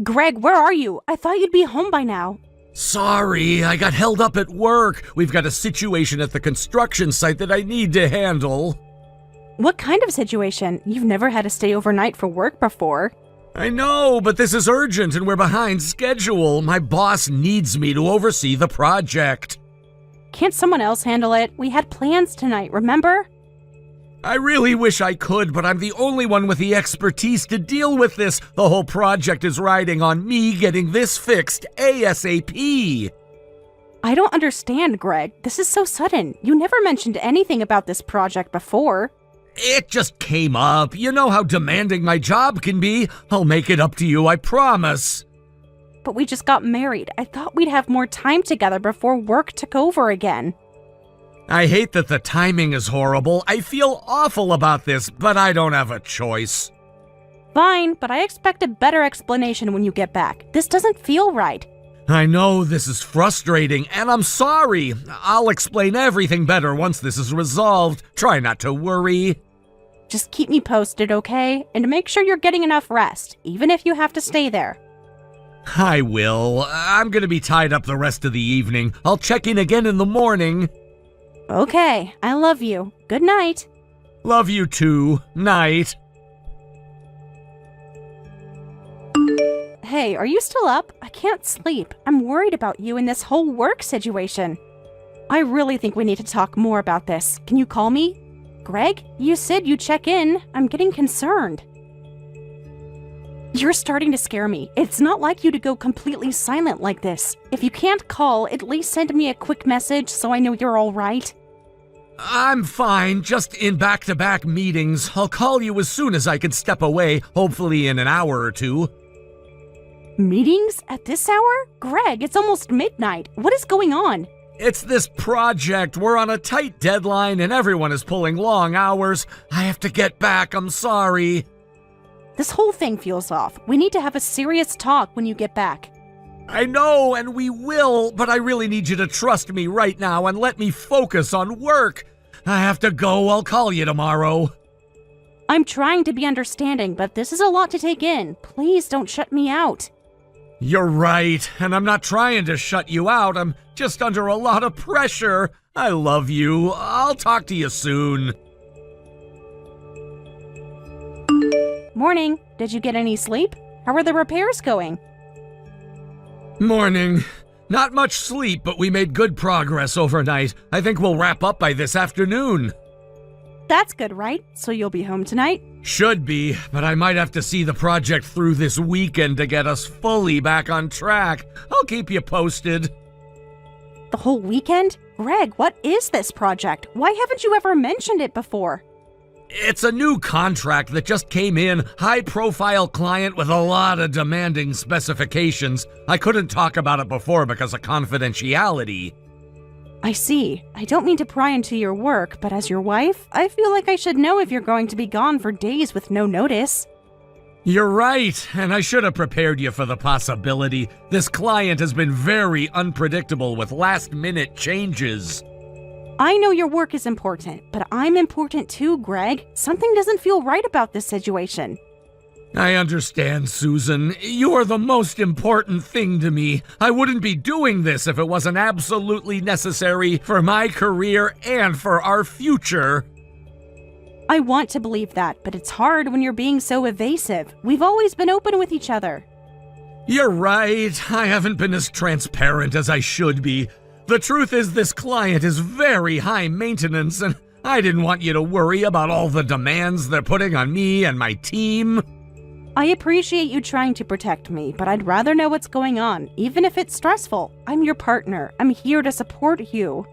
Greg, where are you? I thought you'd be home by now. Sorry, I got held up at work. We've got a situation at the construction site that I need to handle. What kind of situation? You've never had to stay overnight for work before. I know, but this is urgent and we're behind schedule. My boss needs me to oversee the project. Can't someone else handle it? We had plans tonight, remember? I really wish I could, but I'm the only one with the expertise to deal with this. The whole project is riding on me getting this fixed ASAP. I don't understand, Greg. This is so sudden. You never mentioned anything about this project before. It just came up. You know how demanding my job can be. I'll make it up to you, I promise. But we just got married. I thought we'd have more time together before work took over again. I hate that the timing is horrible. I feel awful about this, but I don't have a choice. Fine, but I expect a better explanation when you get back. This doesn't feel right. I know this is frustrating, and I'm sorry. I'll explain everything better once this is resolved. Try not to worry. Just keep me posted, okay? And make sure you're getting enough rest, even if you have to stay there. I will. I'm gonna be tied up the rest of the evening. I'll check in again in the morning. Okay, I love you. Good night. Love you too. Night. Hey, are you still up? I can't sleep. I'm worried about you and this whole work situation. I really think we need to talk more about this. Can you call me? Greg, you said you'd check in. I'm getting concerned. You're starting to scare me. It's not like you to go completely silent like this. If you can't call, at least send me a quick message so I know you're all right. I'm fine, just in back-to-back meetings. I'll call you as soon as I can step away, hopefully in an hour or two. Meetings? At this hour? Greg, it's almost midnight. What is going on? It's this project. We're on a tight deadline and everyone is pulling long hours. I have to get back, I'm sorry. This whole thing feels off. We need to have a serious talk when you get back. I know, and we will, but I really need you to trust me right now and let me focus on work. I have to go. I'll call you tomorrow. I'm trying to be understanding, but this is a lot to take in. Please don't shut me out. You're right, and I'm not trying to shut you out. I'm just under a lot of pressure. I love you. I'll talk to you soon. Morning. Did you get any sleep? How are the repairs going? Morning. Not much sleep, but we made good progress overnight. I think we'll wrap up by this afternoon. That's good, right? So you'll be home tonight? Should be, but I might have to see the project through this weekend to get us fully back on track. I'll keep you posted. The whole weekend? Greg, what is this project? Why haven't you ever mentioned it before? It's a new contract that just came in, high-profile client with a lot of demanding specifications. I couldn't talk about it before because of confidentiality. I see. I don't mean to pry into your work, but as your wife, I feel like I should know if you're going to be gone for days with no notice. You're right, and I should have prepared you for the possibility. This client has been very unpredictable with last-minute changes. I know your work is important, but I'm important too, Greg. Something doesn't feel right about this situation. I understand, Susan. You are the most important thing to me. I wouldn't be doing this if it wasn't absolutely necessary for my career and for our future. I want to believe that, but it's hard when you're being so evasive. We've always been open with each other. You're right. I haven't been as transparent as I should be. The truth is this client is very high maintenance, and I didn't want you to worry about all the demands they're putting on me and my team. I appreciate you trying to protect me, but I'd rather know what's going on, even if it's stressful. I'm your partner. I'm here to support you.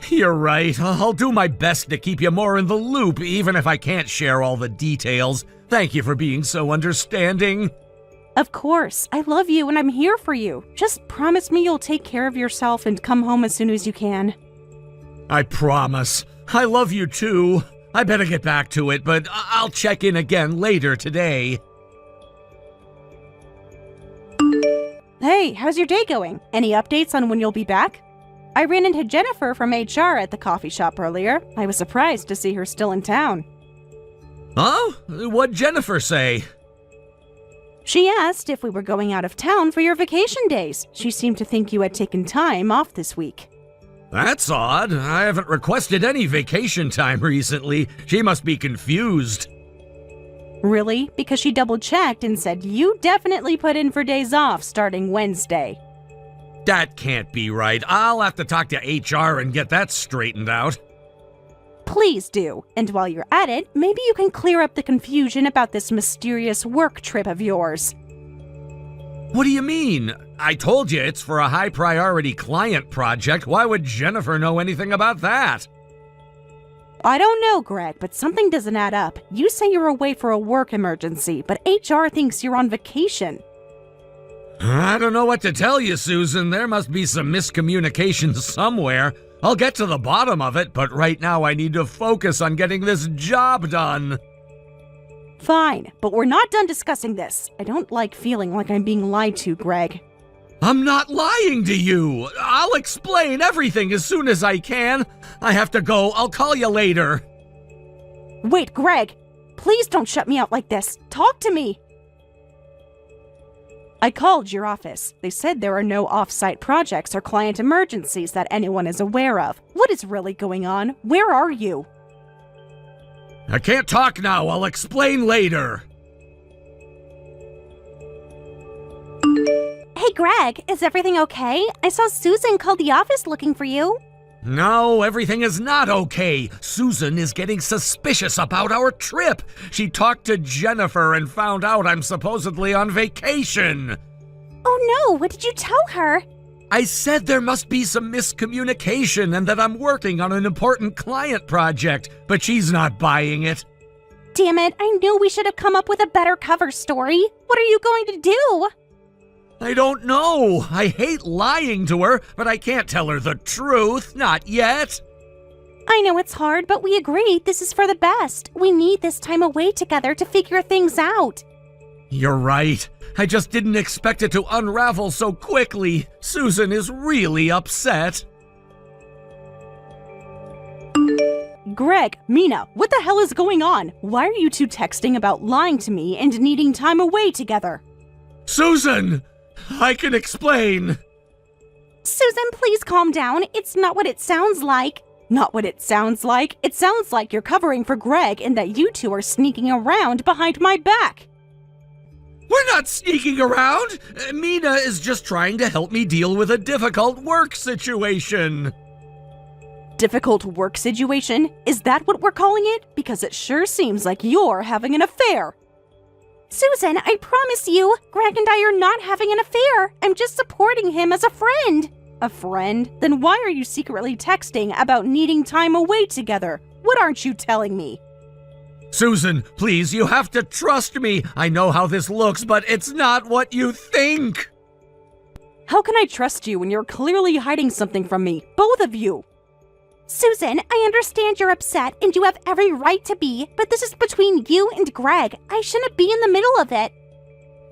You're right. I'll do my best to keep you more in the loop, even if I can't share all the details. Thank you for being so understanding. Of course. I love you and I'm here for you. Just promise me you'll take care of yourself and come home as soon as you can. I promise. I love you too. I better get back to it, but I'll check in again later today. Hey, how's your day going? Any updates on when you'll be back? I ran into Jennifer from HR at the coffee shop earlier. I was surprised to see her still in town. Huh? What'd Jennifer say? She asked if we were going out of town for your vacation days. She seemed to think you had taken time off this week. That's odd. I haven't requested any vacation time recently. She must be confused. Really? Because she double-checked and said you definitely put in for days off starting Wednesday. That can't be right. I'll have to talk to HR and get that straightened out. Please do. And while you're at it, maybe you can clear up the confusion about this mysterious work trip of yours. What do you mean? I told you it's for a high-priority client project. Why would Jennifer know anything about that? I don't know, Greg, but something doesn't add up. You say you're away for a work emergency, but HR thinks you're on vacation. I don't know what to tell you, Susan. There must be some miscommunication somewhere. I'll get to the bottom of it, but right now I need to focus on getting this job done. Fine, but we're not done discussing this. I don't like feeling like I'm being lied to, Greg. I'm not lying to you. I'll explain everything as soon as I can. I have to go. I'll call you later. Wait, Greg! Please don't shut me out like this. Talk to me! I called your office. They said there are no off-site projects or client emergencies that anyone is aware of. What is really going on? Where are you? I can't talk now. I'll explain later. Hey, Greg, is everything okay? I saw Susan called the office looking for you. No, everything is not okay. Susan is getting suspicious about our trip. She talked to Jennifer and found out I'm supposedly on vacation. Oh no, what did you tell her? I said there must be some miscommunication and that I'm working on an important client project, but she's not buying it. Damn it, I knew we should have come up with a better cover story. What are you going to do? I don't know. I hate lying to her, but I can't tell her the truth. Not yet. I know it's hard, but we agreed this is for the best. We need this time away together to figure things out. You're right. I just didn't expect it to unravel so quickly. Susan is really upset. Greg, Mina, what the hell is going on? Why are you two texting about lying to me and needing time away together? Susan! I can explain. Susan, please calm down. It's not what it sounds like. Not what it sounds like. It sounds like you're covering for Greg and that you two are sneaking around behind my back. We're not sneaking around. Mina is just trying to help me deal with a difficult work situation. Difficult work situation? Is that what we're calling it? Because it sure seems like you're having an affair. Susan, I promise you, Greg and I are not having an affair. I'm just supporting him as a friend. A friend? Then why are you secretly texting about needing time away together? What aren't you telling me? Susan, please, you have to trust me. I know how this looks, but it's not what you think. How can I trust you when you're clearly hiding something from me? Both of you. Susan, I understand you're upset and you have every right to be, but this is between you and Greg. I shouldn't be in the middle of it.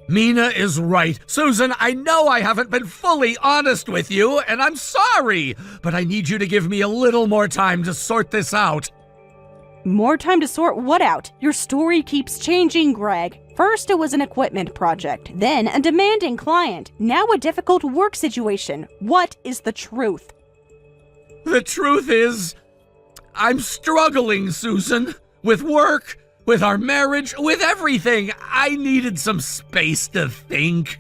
Mina is right. Susan, I know I haven't been fully honest with you, and I'm sorry, but I need you to give me a little more time to sort this out. More time to sort what out? Your story keeps changing, Greg. First it was an equipment project, then a demanding client, now a difficult work situation. What is the truth? The truth is, I'm struggling, Susan. With work, with our marriage, with everything. I needed some space to think.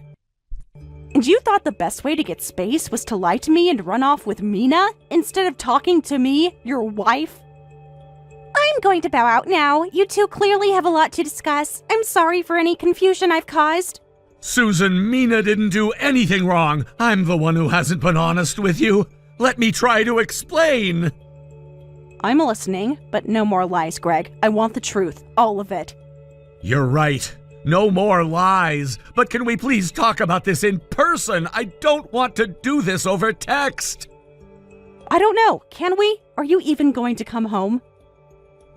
And you thought the best way to get space was to lie to me and run off with Mina instead of talking to me, your wife? I'm going to bow out now. You two clearly have a lot to discuss. I'm sorry for any confusion I've caused. Susan, Mina didn't do anything wrong. I'm the one who hasn't been honest with you. Let me try to explain. I'm listening, but no more lies, Greg. I want the truth, all of it. You're right. No more lies. But can we please talk about this in person? I don't want to do this over text. I don't know. Can we? Are you even going to come home?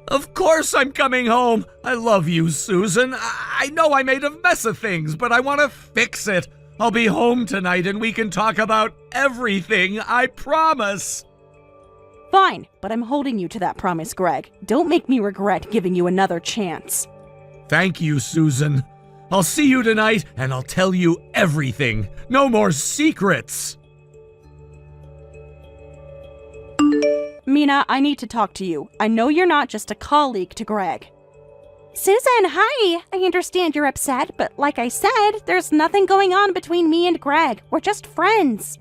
Of course I'm coming home. I love you, Susan. I know I made a mess of things, but I want to fix it. I'll be home tonight and we can talk about everything, I promise. Fine, but I'm holding you to that promise, Greg. Don't make me regret giving you another chance. Thank you, Susan. I'll see you tonight, and I'll tell you everything. No more secrets! Mina, I need to talk to you. I know you're not just a colleague to Greg. Susan, hi! I understand you're upset, but like I said, there's nothing going on between me and Greg. We're just friends.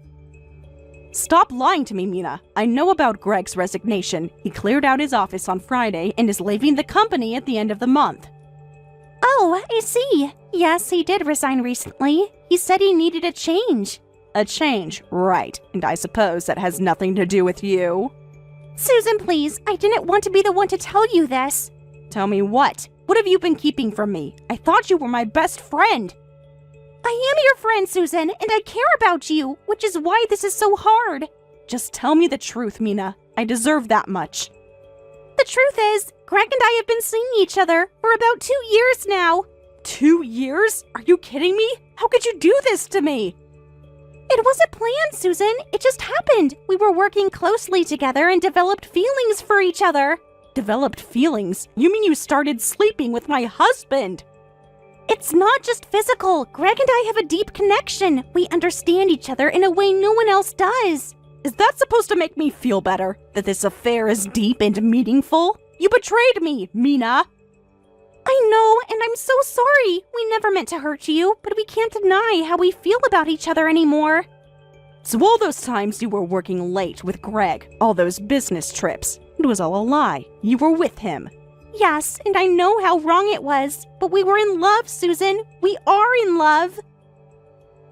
Stop lying to me, Mina. I know about Greg's resignation. He cleared out his office on Friday and is leaving the company at the end of the month. Oh, I see. Yes, he did resign recently. He said he needed a change. A change, right. And I suppose that has nothing to do with you. Susan, please. I didn't want to be the one to tell you this. Tell me what? What have you been keeping from me? I thought you were my best friend. I am your friend, Susan, and I care about you, which is why this is so hard. Just tell me the truth, Mina. I deserve that much. The truth is, Greg and I have been seeing each other for about 2 years now. 2 years? Are you kidding me? How could you do this to me? It wasn't planned, Susan. It just happened. We were working closely together and developed feelings for each other. Developed feelings? You mean you started sleeping with my husband? It's not just physical. Greg and I have a deep connection. We understand each other in a way no one else does. Is that supposed to make me feel better? That this affair is deep and meaningful? You betrayed me, Mina. I know, and I'm so sorry. We never meant to hurt you, but we can't deny how we feel about each other anymore. So all those times you were working late with Greg, all those business trips, it was all a lie. You were with him. Yes, and I know how wrong it was, but we were in love, Susan. We are in love.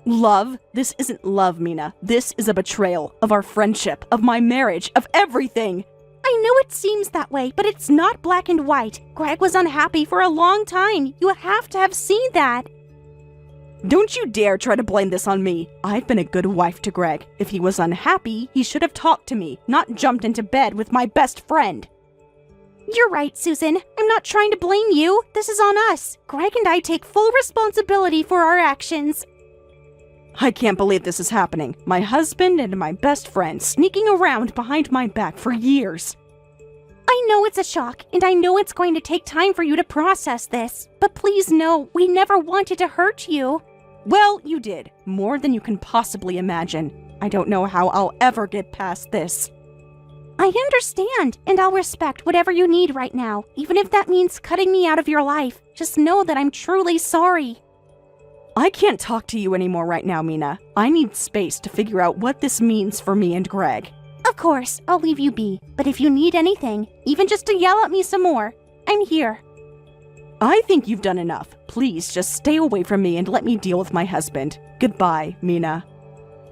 Love? This isn't love, Mina. This is a betrayal of our friendship, of my marriage, of everything. I know it seems that way, but it's not black and white. Greg was unhappy for a long time. You have to have seen that. Don't you dare try to blame this on me. I've been a good wife to Greg. If he was unhappy, he should have talked to me, not jumped into bed with my best friend. You're right, Susan. I'm not trying to blame you. This is on us. Greg and I take full responsibility for our actions. I can't believe this is happening. My husband and my best friend sneaking around behind my back for years. I know it's a shock, and I know it's going to take time for you to process this, but please know we never wanted to hurt you. Well, you did. More than you can possibly imagine. I don't know how I'll ever get past this. I understand, and I'll respect whatever you need right now, even if that means cutting me out of your life. Just know that I'm truly sorry. I can't talk to you anymore right now, Mina. I need space to figure out what this means for me and Greg. Of course, I'll leave you be, but if you need anything, even just to yell at me some more, I'm here. I think you've done enough. Please just stay away from me and let me deal with my husband. Goodbye, Mina.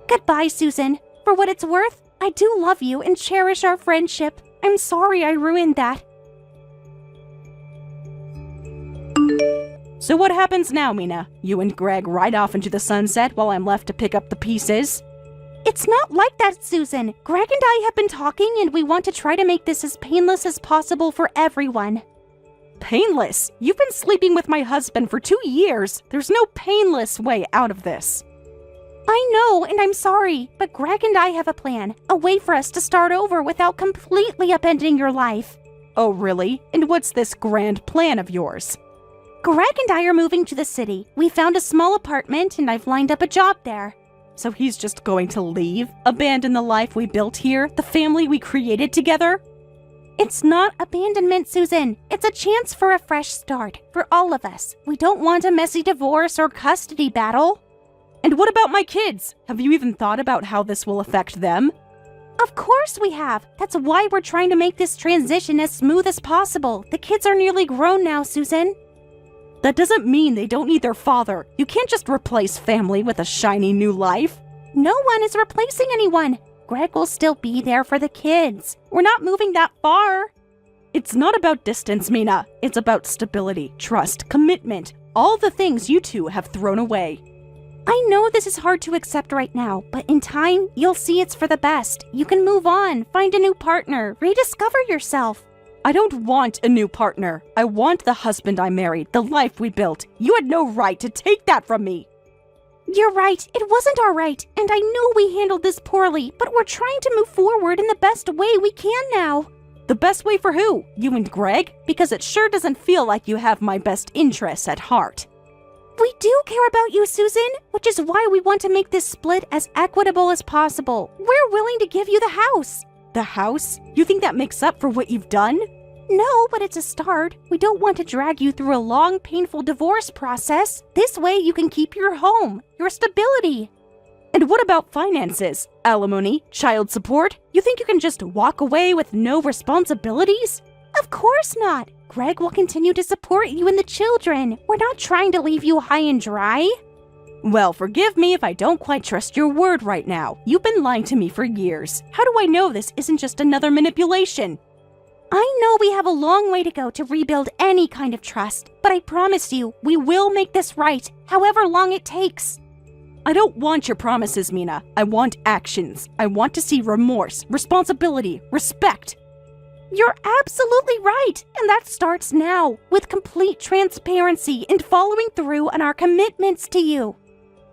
Goodbye, Susan. For what it's worth, I do love you and cherish our friendship. I'm sorry I ruined that. So what happens now, Mina? You and Greg ride off into the sunset while I'm left to pick up the pieces? It's not like that, Susan. Greg and I have been talking and we want to try to make this as painless as possible for everyone. Painless? You've been sleeping with my husband for 2 years. There's no painless way out of this. I know, and I'm sorry, but Greg and I have a plan. A way for us to start over without completely upending your life. Oh, really? And what's this grand plan of yours? Greg and I are moving to the city. We found a small apartment and I've lined up a job there. So he's just going to leave? Abandon the life we built here? The family we created together? It's not abandonment, Susan. It's a chance for a fresh start, for all of us. We don't want a messy divorce or custody battle. And what about my kids? Have you even thought about how this will affect them? Of course we have. That's why we're trying to make this transition as smooth as possible. The kids are nearly grown now, Susan. That doesn't mean they don't need their father. You can't just replace family with a shiny new life. No one is replacing anyone. Greg will still be there for the kids. We're not moving that far. It's not about distance, Mina. It's about stability, trust, commitment, all the things you two have thrown away. I know this is hard to accept right now, but in time, you'll see it's for the best. You can move on, find a new partner, rediscover yourself. I don't want a new partner. I want the husband I married, the life we built. You had no right to take that from me. You're right. It wasn't our right, and I know we handled this poorly, but we're trying to move forward in the best way we can now. The best way for who? You and Greg? Because it sure doesn't feel like you have my best interests at heart. We do care about you, Susan, which is why we want to make this split as equitable as possible. We're willing to give you the house. The house? You think that makes up for what you've done? No, but it's a start. We don't want to drag you through a long, painful divorce process. This way you can keep your home, your stability. And what about finances? Alimony? Child support? You think you can just walk away with no responsibilities? Of course not. Greg will continue to support you and the children. We're not trying to leave you high and dry. Well, forgive me if I don't quite trust your word right now. You've been lying to me for years. How do I know this isn't just another manipulation? I know we have a long way to go to rebuild any kind of trust, but I promise you, we will make this right, however long it takes. I don't want your promises, Mina. I want actions. I want to see remorse, responsibility, respect. You're absolutely right, and that starts now, with complete transparency and following through on our commitments to you.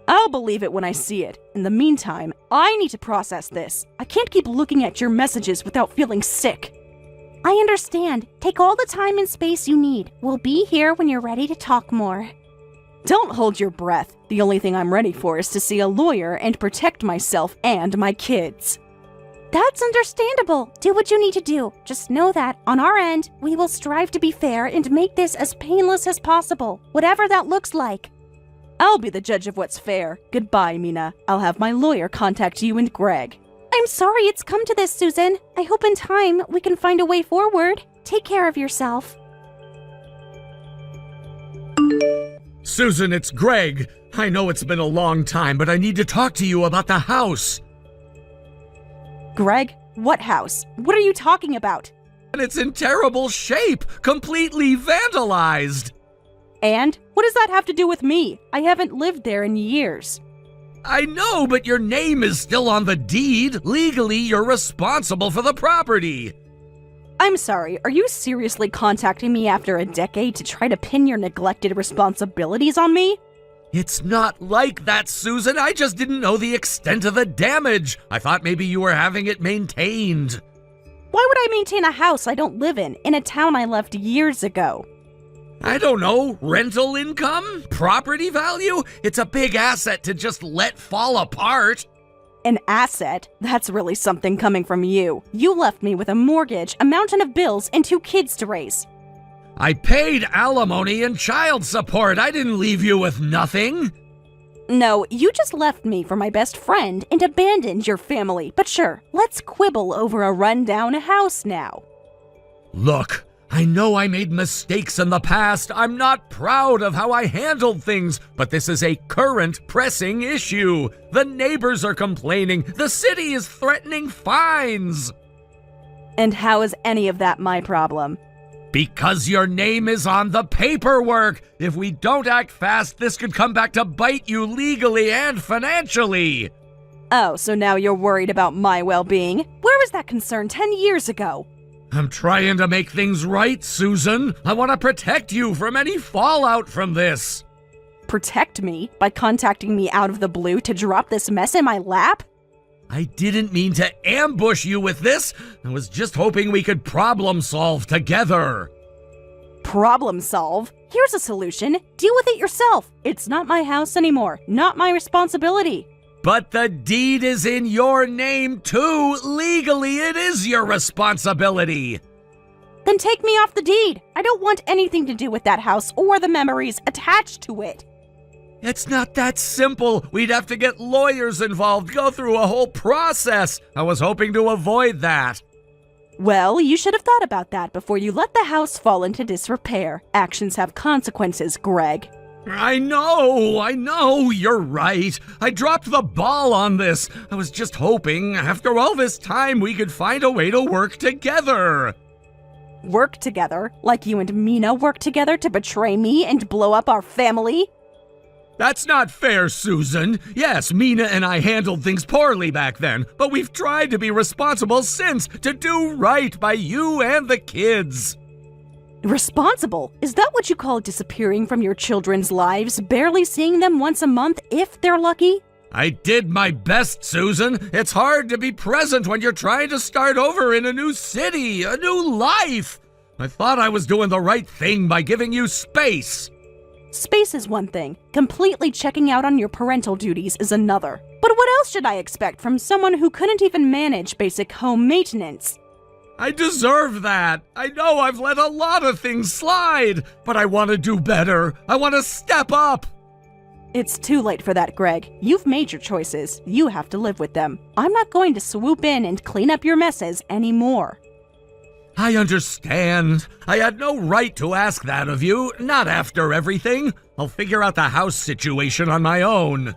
I'll believe it when I see it. In the meantime, I need to process this. I can't keep looking at your messages without feeling sick. I understand. Take all the time and space you need. We'll be here when you're ready to talk more. Don't hold your breath. The only thing I'm ready for is to see a lawyer and protect myself and my kids. That's understandable. Do what you need to do. Just know that, on our end, we will strive to be fair and make this as painless as possible, whatever that looks like. I'll be the judge of what's fair. Goodbye, Mina. I'll have my lawyer contact you and Greg. I'm sorry it's come to this, Susan. I hope in time we can find a way forward. Take care of yourself. Susan, it's Greg. I know it's been a long time, but I need to talk to you about the house. Greg, what house? What are you talking about? And it's in terrible shape, completely vandalized. And what does that have to do with me? I haven't lived there in years. I know, but your name is still on the deed. Legally, you're responsible for the property. I'm sorry, are you seriously contacting me after a decade to try to pin your neglected responsibilities on me? It's not like that, Susan. I just didn't know the extent of the damage. I thought maybe you were having it maintained. Why would I maintain a house I don't live in a town I left years ago? I don't know, rental income? Property value? It's a big asset to just let fall apart. An asset? That's really something coming from you. You left me with a mortgage, a mountain of bills, and 2 kids to raise. I paid alimony and child support. I didn't leave you with nothing. No, you just left me for my best friend and abandoned your family. But sure, let's quibble over a rundown house now. Look, I know I made mistakes in the past. I'm not proud of how I handled things, but this is a current pressing issue. The neighbors are complaining. The city is threatening fines. And how is any of that my problem? Because your name is on the paperwork. If we don't act fast, this could come back to bite you legally and financially. Oh, so now you're worried about my well-being? Where was that concern 10 years ago? I'm trying to make things right, Susan. I want to protect you from any fallout from this. Protect me? By contacting me out of the blue to drop this mess in my lap? I didn't mean to ambush you with this. I was just hoping we could problem solve together. Problem solve? Here's a solution. Deal with it yourself. It's not my house anymore. Not my responsibility. But the deed is in your name too. Legally, it is your responsibility. Then take me off the deed. I don't want anything to do with that house or the memories attached to it. It's not that simple. We'd have to get lawyers involved, go through a whole process. I was hoping to avoid that. Well, you should have thought about that before you let the house fall into disrepair. Actions have consequences, Greg. I know, you're right. I dropped the ball on this. I was just hoping, after all this time, we could find a way to work together. Work together? Like you and Mina work together to betray me and blow up our family? That's not fair, Susan. Yes, Mina and I handled things poorly back then, but we've tried to be responsible since, to do right by you and the kids. Responsible? Is that what you call disappearing from your children's lives, barely seeing them once a month if they're lucky? I did my best, Susan. It's hard to be present when you're trying to start over in a new city, a new life. I thought I was doing the right thing by giving you space. Space is one thing, completely checking out on your parental duties is another. But what else should I expect from someone who couldn't even manage basic home maintenance? I deserve that. I know I've let a lot of things slide, but I want to do better. I want to step up. It's too late for that, Greg. You've made your choices. You have to live with them. I'm not going to swoop in and clean up your messes anymore. I understand. I had no right to ask that of you, not after everything. I'll figure out the house situation on my own.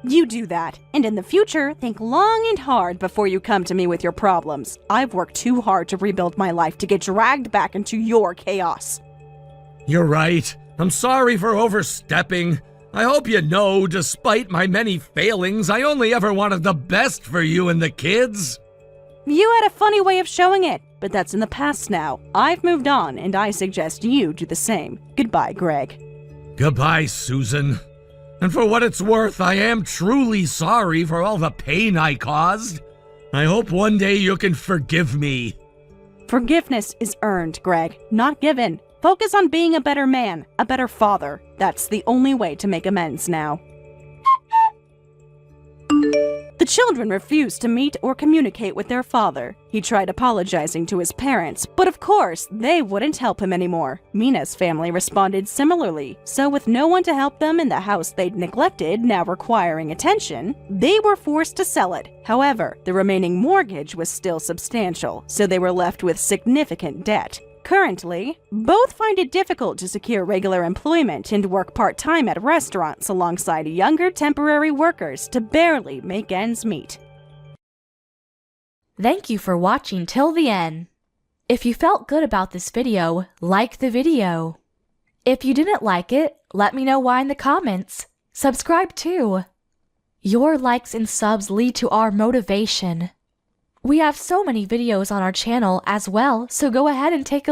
You do that, and in the future, think long and hard before you come to me with your problems. I've worked too hard to rebuild my life to get dragged back into your chaos. You're right. I'm sorry for overstepping. I hope you know, despite my many failings, I only ever wanted the best for you and the kids. You had a funny way of showing it, but that's in the past now. I've moved on, and I suggest you do the same. Goodbye, Greg. Goodbye, Susan. And for what it's worth, I am truly sorry for all the pain I caused. I hope one day you can forgive me. Forgiveness is earned, Greg, not given. Focus on being a better man, a better father. That's the only way to make amends now. The children refused to meet or communicate with their father. He tried apologizing to his parents, but of course, they wouldn't help him anymore. Mina's family responded similarly, so with no one to help them and the house they'd neglected now requiring attention, they were forced to sell it. However, the remaining mortgage was still substantial, so they were left with significant debt. Currently, both find it difficult to secure regular employment and work part-time at restaurants alongside younger temporary workers to barely make ends meet. Thank you for watching till the end. If you felt good about this video, like the video. If you didn't like it, let me know why in the comments. Subscribe too. Your likes and subs lead to our motivation. We have so many videos on our channel as well, so go ahead and take a